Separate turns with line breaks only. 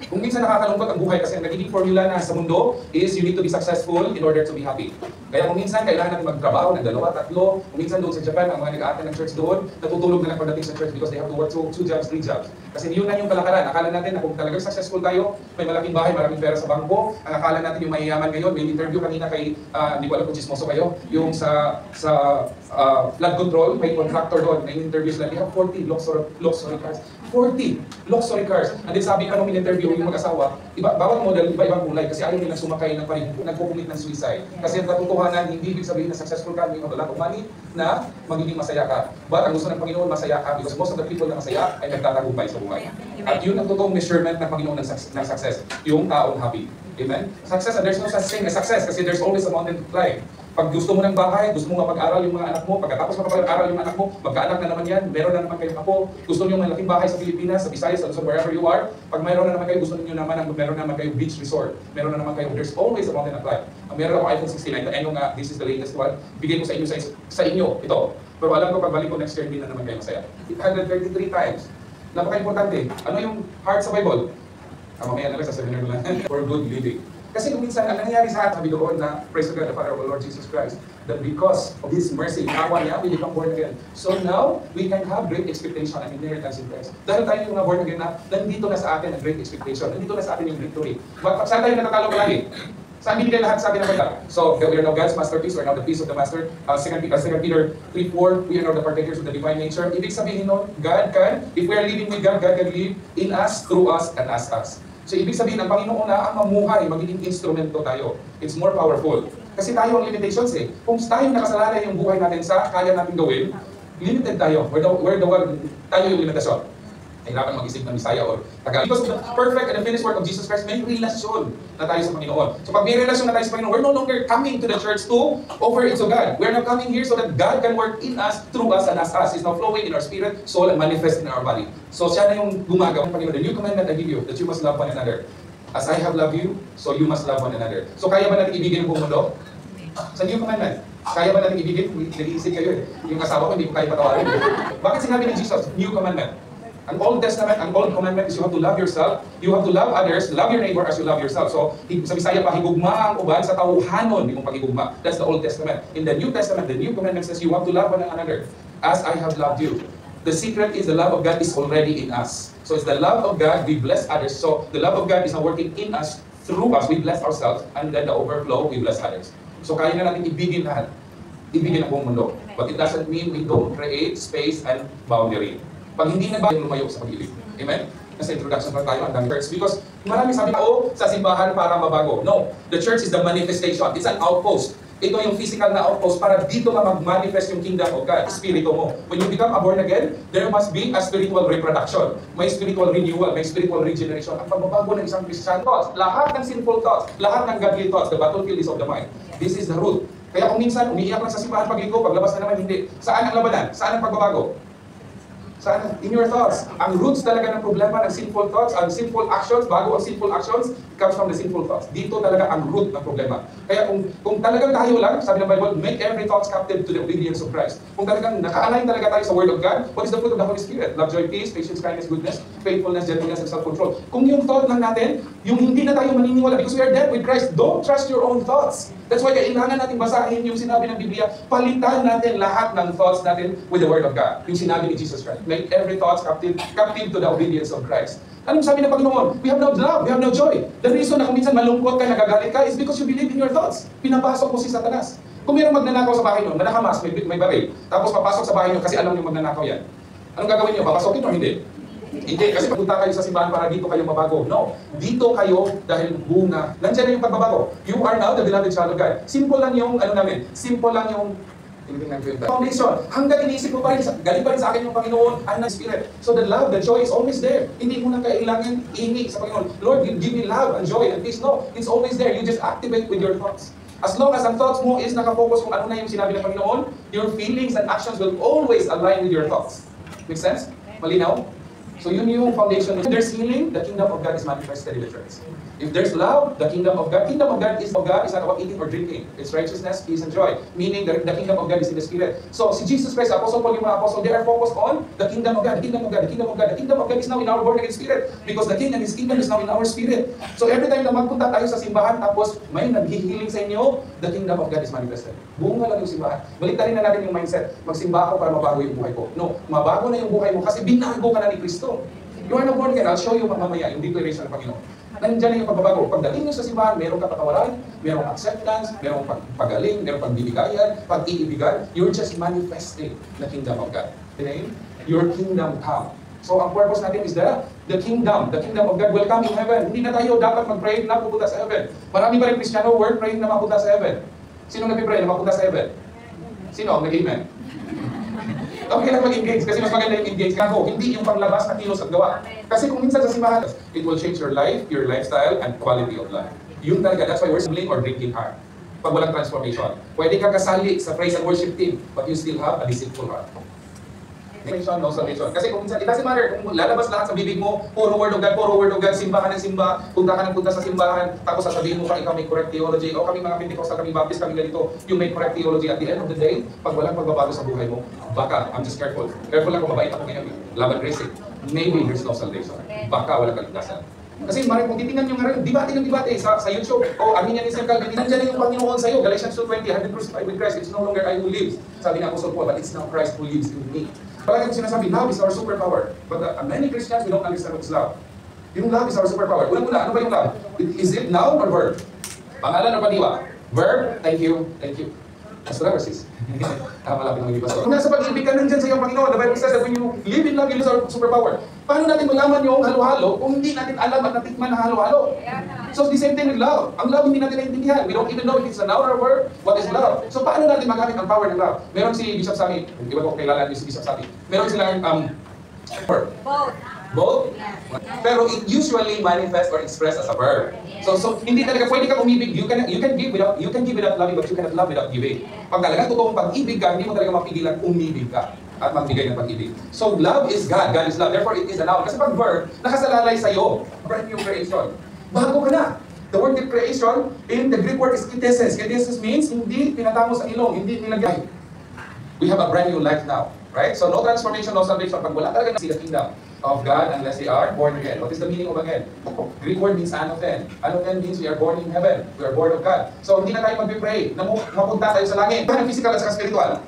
Kung minsan nakakalungkot ang buhay kasi ang nagiging formula na sa mundo is you need to be successful in order to be happy. Kaya kung minsan kailangan natin magtrabaho ng 2, 3, kung minsan doon sa Japan, ang mga nag-aaten ng church doon, natutulog na lang pagdating sa church because they have to work 2 jobs, 3 jobs. Kasi yun na yung kalakaran. Akala natin na kung talagang successful tayo, may malaking bahay, maraming pera sa bangko, ang akala natin yung mayayaman ngayon. May interview kanina kay, hindi ko alam kung chismoso kayo, yung sa flood control, may contractor doon, may interview sila, they have 40 luxury cars. 40 luxury cars. And then sabi ka nung in-interview yung mag-asawa, bawat model, iba-ibang kulay kasi ayaw nilang sumakay ng nagpukumit ng suicide. Kasi ang katotohanan, hindi ibig sabihin na successful ka, may wala kang money na magiging masaya ka. But ang gusto ng Panginoon, masaya ka because most of the people na masaya ay nagtatagumpay sa buhay. At yun ang totoong measurement ng Panginoon ng success, yung taong happy. Amen? Success, and there's no such thing as success kasi there's always a mountain to climb. Pag gusto mo ng bahay, gusto mo mapag-aral yung mga anak mo, pagkatapos makapag-aral yung anak mo, magkaanak na naman yan, meron na naman kayong apo, gusto niyo malaking bahay sa Pilipinas, sa Visayas, sa Luzon, wherever you are, pag mayroon na naman kayo, gusto niyo naman, meron na naman kayong beach resort, meron na naman kayo, there's always a mountain to climb. Meron ako iPhone 16, and yung this is the latest one, bigay ko sa inyo, ito. Pero alam ko, pagbalik ko next year, hindi na naman kayo masaya. 133 times. Napaka-importante. Ano yung heart sa Bible? Mamaya na lang sa seminar ko lang. For good living. Kasi kung minsan, ang nangyayari sa atin, sabi doon na, praise to God, the Father of our Lord Jesus Christ, that because of His mercy, awa niya, we become born again. So now, we can have great expectation and inheritance in Christ. Dahil tayo yung mga born again na, nandito na sa atin ang great expectation. Nandito na sa atin yung victory. Saan tayo natatalo palagi? Saan binigay lahat sa atin ng Bible? So, we are now God's masterpiece, we are now the piece of the Master. 2 Peter 3:4, we are now the partakers of the divine nature. Ibig sabihin nun, God can, if we are living with God, God can live in us, through us, and as us. So, ibig sabihin, ang Panginoon na ang mamuhay, magiging instrumento tayo. It's more powerful. Kasi tayo ang limitations eh. Kung tayo nakasalalay yung buhay natin sa kaya natin gawin, limited tayo. We're the one, tayo yung limitasyon. Nahirapan mag-isip ng Bisaya or Tagalog. Because of the perfect and the finished work of Jesus Christ, may relasyon na tayo sa Panginoon. So pag may relasyon na tayo sa Panginoon, we're no longer coming to the church to offer it to God. We're now coming here so that God can work in us, through us, and as us. It's now flowing in our spirit, soul, and manifest in our body. So siya na yung gumagawa ng Panginoon. The new commandment I give you, that you must love one another. As I have loved you, so you must love one another. So kaya ba natin ibigin ang buong mundo? Sa new commandment, kaya ba natin ibigin? Nag-iisip kayo eh. Yung asawa ko, hindi ko kaya patawarin. Bakit sinabi ni Jesus, new commandment? An Old Testament, an Old Commandment is you have to love yourself, you have to love others, love your neighbor as you love yourself. So, sa Bisaya pa, higugma ang uban sa tauhanon, di mong paghigugma. That's the Old Testament. In the New Testament, the New Commandment says you have to love one another as I have loved you. The secret is the love of God is already in us. So it's the love of God, we bless others. So the love of God is now working in us, through us, we bless ourselves, and then the overflow, we bless others. So kaya na natin ibigin lahat. Ibigin ang buong mundo. But it doesn't mean we don't create space and boundary. Pag hindi na ba, lumayo sa pag-ibig. Amen? Nasa introduction pa tayo, ang daming church. Because marami sabi sa simbahan para mabago. No. The church is the manifestation. It's an outpost. Ito yung physical na outpost para dito ka mag-manifest yung kingdom of God, espiritu mo. When you become a born again, there must be a spiritual reproduction. May spiritual renewal, may spiritual regeneration. Ang pagbabago ng isang Christian thoughts, lahat ng sinful thoughts, lahat ng godly thoughts, the battlefield is of the mind. This is the root. Kaya kung minsan, umiiyak lang sa simbahan paglinggo, paglabas na naman hindi. Saan ang labanan? Saan ang pagbabago? Saan? In your thoughts. Ang roots talaga ng problema ng sinful thoughts, ang sinful actions, bago ang sinful actions, comes from the sinful thoughts. Dito talaga ang root ng problema. Kaya kung talagang tayo lang, sabi ng Bible, make every thoughts captive to the obedience of Christ. Kung talagang naka-align talaga tayo sa Word of God, what is the fruit of the Holy Spirit? Love, joy, peace, patience, kindness, goodness, faithfulness, gentleness, and self-control. Kung yung thought lang natin, yung hindi na tayo maniniwala because we are dead with Christ, don't trust your own thoughts. That's why kailangan natin basahin yung sinabi ng Biblia, palitan natin lahat ng thoughts natin with the Word of God. Yung sinabi ni Jesus Christ. Make every thought captive to the obedience of Christ. Anong sabi ng Panginoon? We have no love, we have no joy. The reason na kung minsan malungkot ka, nagagalit ka, is because you believe in your thoughts. Pinapasok mo si Satanas. Kung mayroong magnanakaw sa bahay nyo, manakamas, may baril, tapos papasok sa bahay nyo kasi alam nyo magnanakaw yan. Anong gagawin nyo? Papasokin o hindi? Hindi, kasi pagpunta kayo sa simbahan para dito kayo mabago. No, dito kayo dahil bunga. Nandiyan na yung pagbabago. You are now the beloved child of God. Simple lang yung, simple lang yung foundation. Hanggang iniisip mo pa rin, galing pa rin sa akin yung Panginoon, ang Spirit. So the love, the joy is always there. Hindi mo na kailangan ihingi sa Panginoon, Lord, give me love and joy and peace. No, it's always there. You just activate with your thoughts. As long as ang thoughts mo is nakafocus kung ano na yung sinabi ng Panginoon, your feelings and actions will always align with your thoughts. Make sense? Malinaw? So yun yung foundation. If there's healing, the kingdom of God is manifested in the church. If there's love, the kingdom of God is not about eating or drinking. It's righteousness, peace, and joy. Meaning the kingdom of God is in the Spirit. So si Jesus Christ, Apostle Paul, yung mga apostle, they are focused on the kingdom of God, the kingdom of God, the kingdom of God. The kingdom of God is now in our born-again spirit because the King and His kingdom is now in our spirit. So every time na magpunta tayo sa simbahan, tapos may naghihiling sa inyo, the kingdom of God is manifested. Bunga lang yung simbahan. Baliktarin na natin yung mindset. Magsimba ako para mabago yung buhay ko. No, mabago na yung buhay mo kasi binago ka na ni Kristo. You are not born again. I'll show you mamaya yung declaration ng Panginoon. Nandiyan na yung pagbabago. Pagdating nyo sa simbahan, meron ka patawaran, merong acceptance, merong pagaling, merong pagbibigayan, pag-iibigan. You're just manifesting the kingdom of God. Okay? Your kingdom come. So ang purpose natin is the kingdom of God will come in heaven. Hindi na tayo dapat mag-pray na pupunta sa heaven. Marami pa rin Kristiyano word praying na mapunta sa heaven. Sino nag-pray na mapunta sa heaven? Sino ang nag-amen? Okay lang mag-engage kasi mas maganda yung engage kako. Hindi yung panglabas na kilos at gawa. Kasi kung minsan sa simbahan, it will change your life, your lifestyle, and quality of life. Yun talaga, that's why we're sibling or drinking hard. Pag walang transformation. Pwede ka kasali sa praise and worship team, but you still have a deceitful heart. No salvation. Kasi kung minsan, it doesn't matter kung lalabas lahat sa bibig mo, puro word of God, simba ka ng simba, punta ka ng punta sa simbahan, tapos sasabihin mo pa ikaw may correct theology, o kami mga Pentecostal, kami Baptist, kami ganito, you may correct theology. At the end of the day, pag walang pagbabago sa buhay mo, baka, I'm just careful. Careful lang kung mabait ako ngayon. Laban racing. Maybe there's no salvation. Baka walang kaligtasan. Kasi maraming kung titingnan nyo nga rin, debate sa YouTube. O, amin yan ni Sir Calvin, nandiyan yung Panginoon sa'yo. Galatians 2:20, I have been crucified with Christ. It's no longer I who lives. Sabi ng Apostle Paul, but it's now Christ who lives in me. Palagi ko sinasabi, love is our superpower. But many Christians, we don't understand what's love. Yung love is our superpower. Unang-una, ano ba yung love? Is it noun or verb? Pangalan o paniwa? Verb, thank you. Pastor sis. Malapit ng pastor. Kung nasa pag-ibig ka, nandyan sa iyong Panginoon. The Bible says that when you live in love, you lose our superpower. Paano natin malaman yung halo-halo kung hindi natin alam at natikman ang halo-halo? So the same thing with love. Ang love hindi natin naiintindihan. We don't even know if it's a noun or a verb. What is love? So paano natin magamit ang power ng love? Meron si Bishop Sami. Di ba ko kilala niyo si Bishop Sami? Meron silang verb. Both? Pero it usually manifests or expressed as a verb. So hindi talaga pwede kang umibig. You can give without loving, but you cannot love without giving. Pag talagang totoong pag-ibig ka, hindi mo talaga mapigilan umibig ka at magbigay ng pag-ibig. So love is God. God is love. Therefore, it is a noun. Kasi pag verb, nakasalalay sa'yo. Brand new creation. Bago ka na. The word creation, in the Greek word is kitesis. Kitesis means hindi pinatamo sa ilong, hindi nilagay. We have a brand new life now. Right? So no transformation, no salvation. Pag wala talaga see the kingdom of God unless they are born again. What is the meaning of again? Greek word means anothen. Anothen means we are born in heaven. We are born of God. So hindi na tayo mag-pray na mapunta tayo sa langit. Parang physical at saka spiritual.